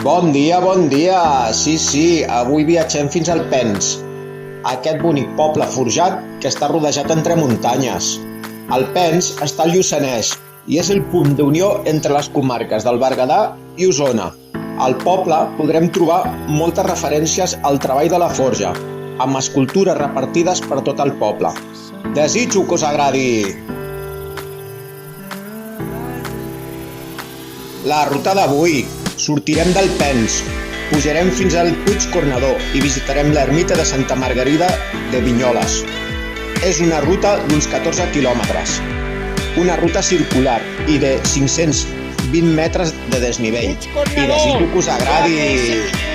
Bon dia, bon dia! Sí, avui viatgem fins al Pens, aquest bonic poble forjat que està rodejat entre muntanyes. El Pens està al Lluçanès i és el punt d'unió entre les comarques del Berguedà i Osona. Al poble podrem trobar moltes referències al treball de la forja, amb escultures repartides per tot el poble. Desitjo que us agradi! La ruta d'avui. Sortirem del Pens, pujarem fins al Puig Cornador i visitarem l'ermita de Santa Margarida de Vinyoles. És una ruta d'uns 14 quilòmetres, una ruta circular i de 520 metres de desnivell. I desitjo que us agradi!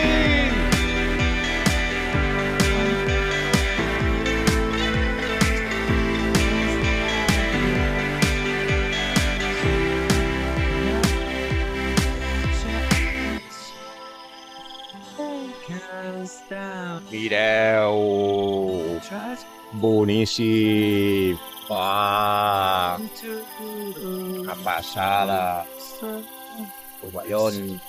Mireu! Boníssim! Ah! Una passada! Tovallons!